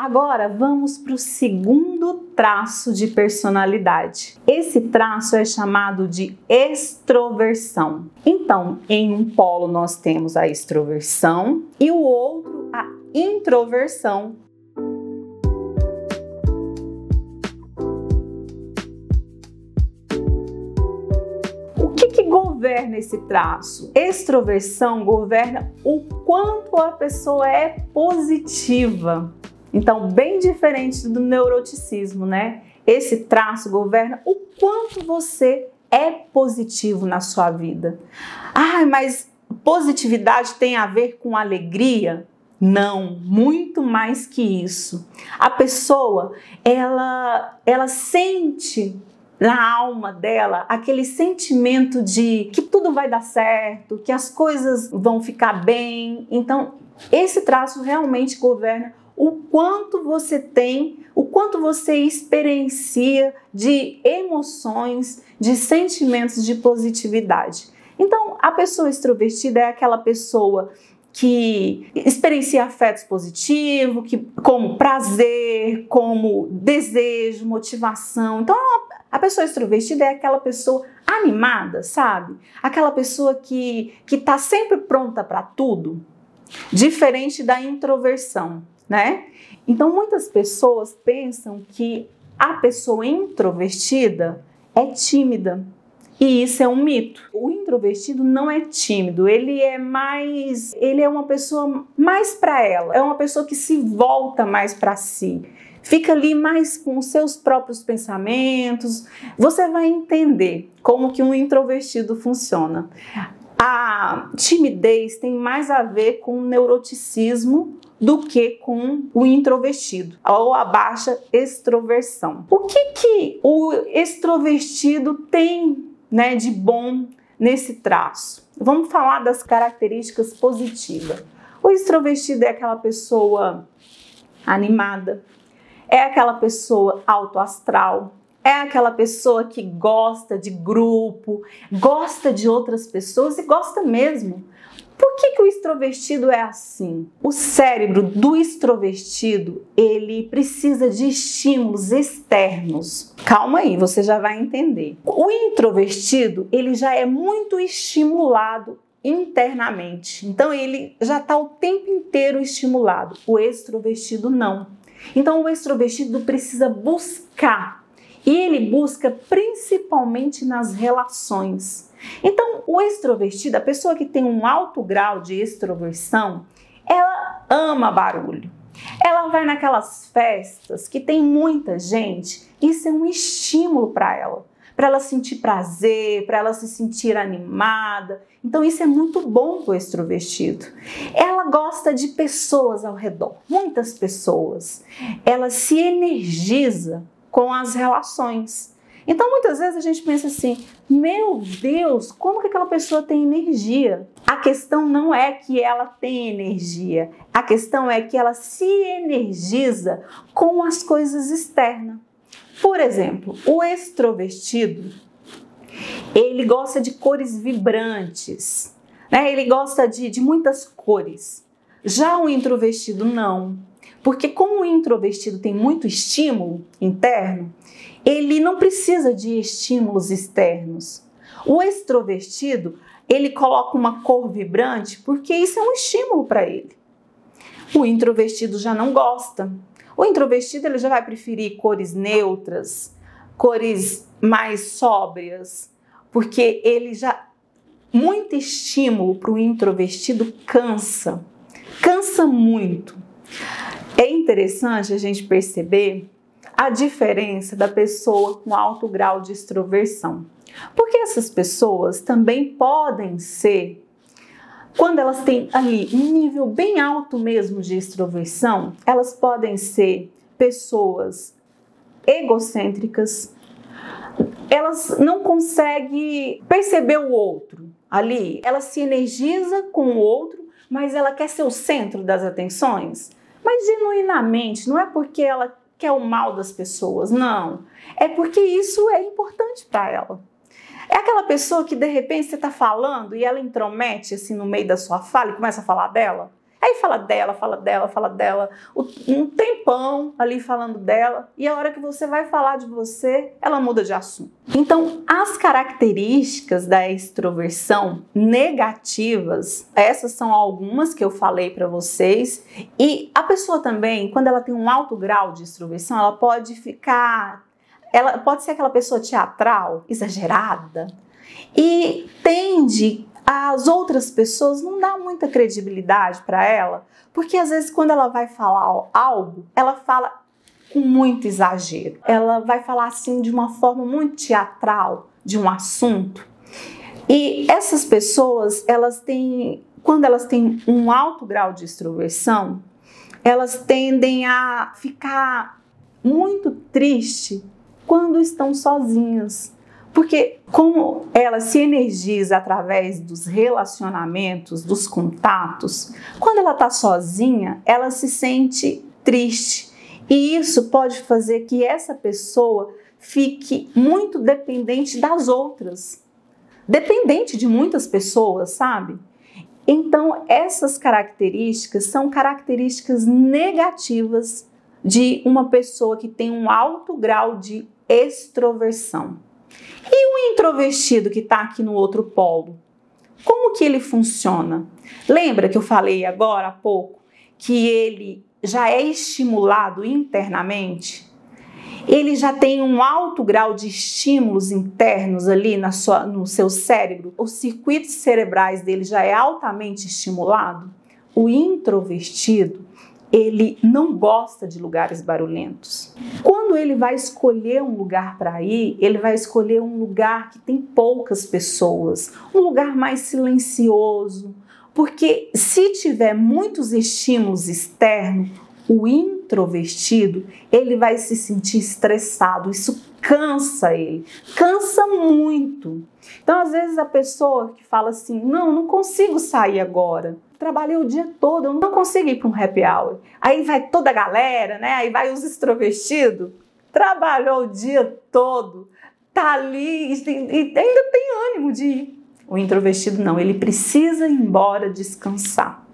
Agora vamos para o segundo traço de personalidade. Esse traço é chamado de extroversão. Então, em um polo nós temos a extroversão e o outro a introversão. O que governa esse traço? Extroversão governa o quanto a pessoa é positiva. Então, bem diferente do neuroticismo, né? Esse traço governa o quanto você é positivo na sua vida. Ah, mas positividade tem a ver com alegria? Não, muito mais que isso. A pessoa, ela sente na alma dela aquele sentimento de que tudo vai dar certo, que as coisas vão ficar bem. Então, esse traço realmente governa o quanto você tem, o quanto você experiencia de emoções, de sentimentos de positividade. Então, a pessoa extrovertida é aquela pessoa que experiencia afetos positivos, como prazer, como desejo, motivação. Então, a pessoa extrovertida é aquela pessoa animada, sabe? Aquela pessoa que está sempre pronta para tudo, diferente da introversão, né? Então, muitas pessoas pensam que a pessoa introvertida é tímida. E isso é um mito. O introvertido não é tímido, ele é uma pessoa mais para ela, é uma pessoa que se volta mais para si, fica ali mais com os seus próprios pensamentos. Você vai entender como que um introvertido funciona. A timidez tem mais a ver com o neuroticismo do que com o introvertido ou a baixa extroversão. O que o extrovertido tem, né, de bom nesse traço? Vamos falar das características positivas. O extrovertido é aquela pessoa animada, é aquela pessoa autoastral, é aquela pessoa que gosta de grupo, gosta de outras pessoas e gosta mesmo. Por que o extrovertido é assim? O cérebro do extrovertido, ele precisa de estímulos externos. Calma aí, você já vai entender. O introvertido, ele já é muito estimulado internamente. Então, ele já está o tempo inteiro estimulado. O extrovertido não. Então, o extrovertido precisa buscar. E ele busca principalmente nas relações. Então, o extrovertido, a pessoa que tem um alto grau de extroversão, ela ama barulho. Ela vai naquelas festas que tem muita gente, isso é um estímulo para ela sentir prazer, para ela se sentir animada. Então, isso é muito bom para o extrovertido. Ela gosta de pessoas ao redor, muitas pessoas. Ela se energiza com as relações. Então, muitas vezes a gente pensa assim, meu Deus, como que aquela pessoa tem energia? A questão não é que ela tem energia, a questão é que ela se energiza com as coisas externas. Por exemplo, o extrovertido, ele gosta de cores vibrantes, né? Ele gosta de muitas cores. Já o introvertido não, porque como o introvertido tem muito estímulo interno, ele não precisa de estímulos externos. O extrovertido, ele coloca uma cor vibrante porque isso é um estímulo para ele. O introvertido já não gosta. O introvertido, ele já vai preferir cores neutras, cores mais sóbrias, porque ele já... Muito estímulo para o introvertido cansa muito. É interessante a gente perceber a diferença da pessoa com alto grau de extroversão. Porque essas pessoas também podem ser, quando elas têm ali um nível bem alto mesmo de extroversão, elas podem ser pessoas egocêntricas, elas não conseguem perceber o outro ali, ela se energiza com o outro, mas ela quer ser o centro das atenções. Mas genuinamente, não é porque ela quer o mal das pessoas, não. É porque isso é importante para ela. É aquela pessoa que de repente você está falando e ela intromete assim no meio da sua fala e começa a falar dela. Aí fala dela, um tempão ali falando dela, e a hora que você vai falar de você, ela muda de assunto. Então, as características da extroversão negativas, essas são algumas que eu falei para vocês, e a pessoa também, quando ela tem um alto grau de extroversão, ela pode ser aquela pessoa teatral, exagerada, e tende as outras pessoas não dão muita credibilidade para ela, porque às vezes quando ela vai falar algo, ela fala com muito exagero. Ela vai falar assim de uma forma muito teatral de um assunto. E essas pessoas, quando elas têm um alto grau de extroversão, elas tendem a ficar muito tristes quando estão sozinhas. Porque como ela se energiza através dos relacionamentos, dos contatos, quando ela está sozinha, ela se sente triste. E isso pode fazer que essa pessoa fique muito dependente das outras. Dependente de muitas pessoas, sabe? Então, essas características são características negativas de uma pessoa que tem um alto grau de extroversão. E o introvertido que está aqui no outro polo? Como que ele funciona? Lembra que eu falei agora há pouco que ele já é estimulado internamente? Ele já tem um alto grau de estímulos internos ali no seu cérebro? Os circuitos cerebrais dele já é altamente estimulado? O introvertido, ele não gosta de lugares barulhentos. Quando ele vai escolher um lugar para ir, ele vai escolher um lugar que tem poucas pessoas, um lugar mais silencioso, porque se tiver muitos estímulos externos, o introvertido, ele vai se sentir estressado, isso cansa ele, cansa muito. Então, às vezes a pessoa que fala assim, não consigo sair agora, trabalhei o dia todo, eu não consigo ir para um happy hour. Aí vai toda a galera, né? Aí vai os extrovertidos, trabalhou o dia todo, tá ali e ainda tem ânimo de ir. O introvertido não, ele precisa ir embora descansar.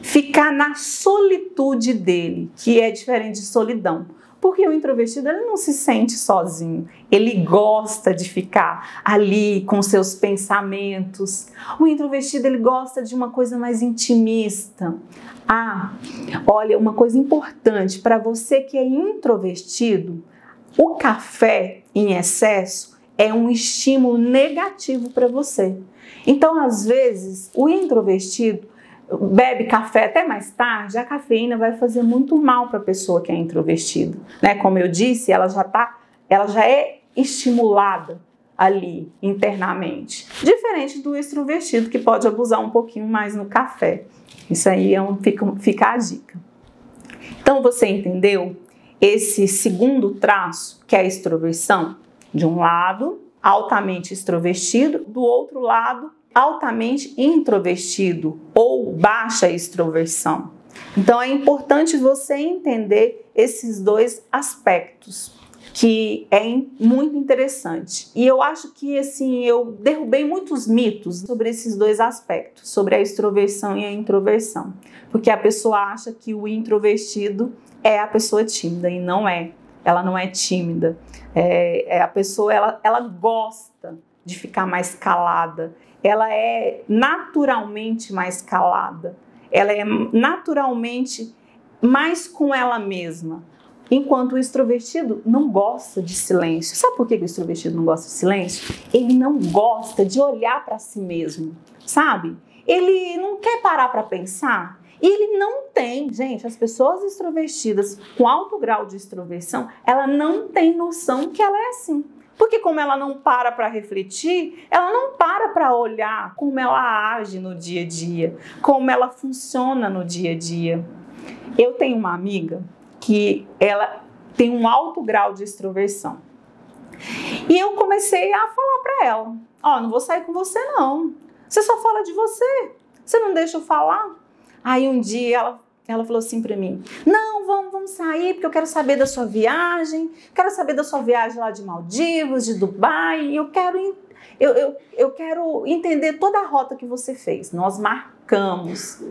Ficar na solitude dele, que é diferente de solidão. Porque o introvertido ele não se sente sozinho, ele gosta de ficar ali com seus pensamentos. O introvertido ele gosta de uma coisa mais intimista. Olha, uma coisa importante para você que é introvertido, o café em excesso é um estímulo negativo para você. Então, às vezes, o introvertido bebe café até mais tarde, a cafeína vai fazer muito mal para a pessoa que é introvertida, né? Como eu disse, ela já é estimulada ali internamente, diferente do extrovertido que pode abusar um pouquinho mais no café. Isso aí fica a dica. Então você entendeu esse segundo traço que é a extroversão? De um lado, altamente extrovertido, do outro lado, altamente introvertido ou baixa extroversão. Então é importante você entender esses dois aspectos, que é muito interessante. E eu acho que assim, eu derrubei muitos mitos sobre esses dois aspectos, sobre a extroversão e a introversão. Porque a pessoa acha que o introvertido é a pessoa tímida e não é. Ela não é tímida. A pessoa, ela gosta de ficar mais calada. Ela é naturalmente mais calada, ela é naturalmente mais com ela mesma, enquanto o extrovertido não gosta de silêncio. Sabe por que o extrovertido não gosta de silêncio? Ele não gosta de olhar para si mesmo, sabe? Ele não quer parar para pensar. E ele não tem, gente, as pessoas extrovertidas com alto grau de extroversão, ela não tem noção que ela é assim. Porque como ela não para refletir, ela não para olhar como ela age no dia a dia, como ela funciona no dia a dia. Eu tenho uma amiga que ela tem um alto grau de extroversão. E eu comecei a falar para ela, não vou sair com você não, você só fala de você, você não deixa eu falar. Aí um dia ela falou assim para mim, não, vamos sair porque eu quero saber da sua viagem, quero saber da sua viagem lá de Maldivas, de Dubai, eu quero Eu quero entender toda a rota que você fez. Nós marcamos,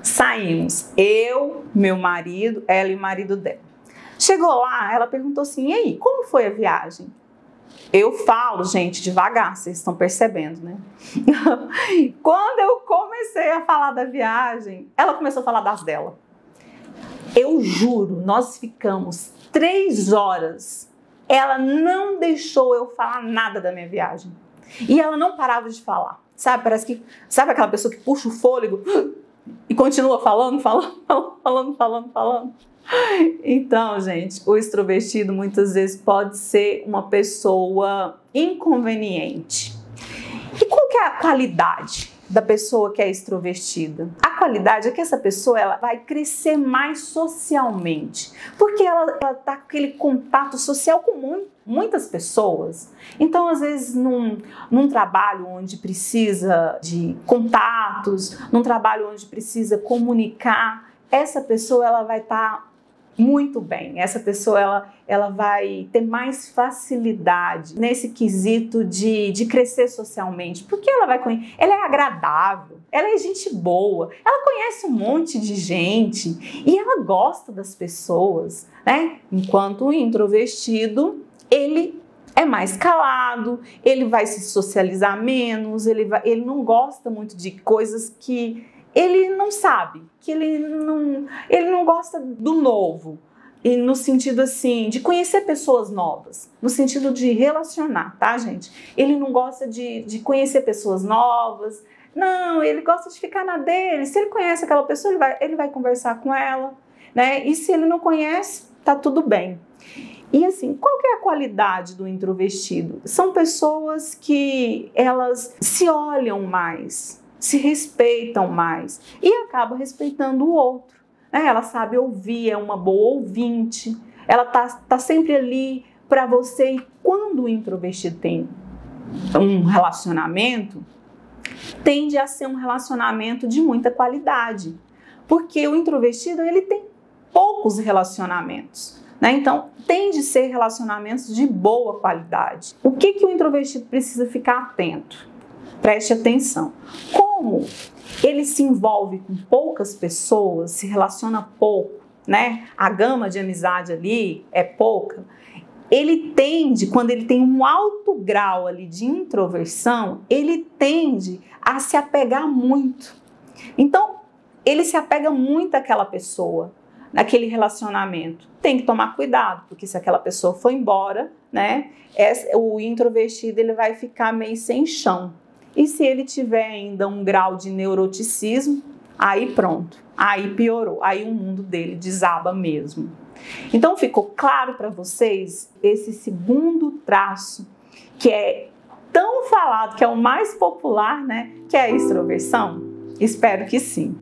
saímos, eu, meu marido, ela e o marido dela. Chegou lá, ela perguntou assim, e aí, como foi a viagem? Eu falo, gente, devagar, vocês estão percebendo, né? Quando eu comecei a falar da viagem, ela começou a falar das dela. Eu juro, nós ficamos 3 horas. Ela não deixou eu falar nada da minha viagem. E ela não parava de falar. Sabe, sabe aquela pessoa que puxa o fôlego e continua falando. Então, gente, o extrovertido muitas vezes pode ser uma pessoa inconveniente. E qual que é a qualidade da pessoa que é extrovertida? A qualidade é que essa pessoa ela vai crescer mais socialmente, porque ela tá com aquele contato social com muitas pessoas. Então, às vezes, num trabalho onde precisa de contatos, num trabalho onde precisa comunicar, essa pessoa ela vai estar muito bem. Essa pessoa ela vai ter mais facilidade nesse quesito de crescer socialmente, porque ela é agradável, ela é gente boa, ela conhece um monte de gente e ela gosta das pessoas, né? Enquanto o introvertido, ele é mais calado, ele vai se socializar menos, ele não gosta muito de coisas que ele não sabe, que ele não gosta do novo, e no sentido assim, de conhecer pessoas novas, no sentido de relacionar, tá, gente? Ele não gosta de conhecer pessoas novas, não, ele gosta de ficar na dele. Se ele conhece aquela pessoa, ele vai conversar com ela, né? E se ele não conhece, tá tudo bem. E assim, qual que é a qualidade do introvertido? São pessoas que elas se olham mais, se respeitam mais e acabam respeitando o outro. Ela sabe ouvir, é uma boa ouvinte, ela tá sempre ali para você. E quando o introvertido tem um relacionamento, tende a ser um relacionamento de muita qualidade, porque o introvertido ele tem poucos relacionamentos, né? Então, tende a ser relacionamentos de boa qualidade. O que o introvertido precisa ficar atento? Preste atenção. Como ele se envolve com poucas pessoas, se relaciona pouco, né? A gama de amizade ali é pouca. Ele tende, quando ele tem um alto grau ali de introversão, ele tende a se apegar muito. Então, ele se apega muito àquela pessoa, naquele relacionamento. Tem que tomar cuidado, porque se aquela pessoa for embora, né? O introvertido ele vai ficar meio sem chão. E se ele tiver ainda um grau de neuroticismo, aí pronto, aí piorou, aí o mundo dele desaba mesmo. Então ficou claro para vocês esse segundo traço que é tão falado, que é o mais popular, né? Que é a extroversão? Espero que sim.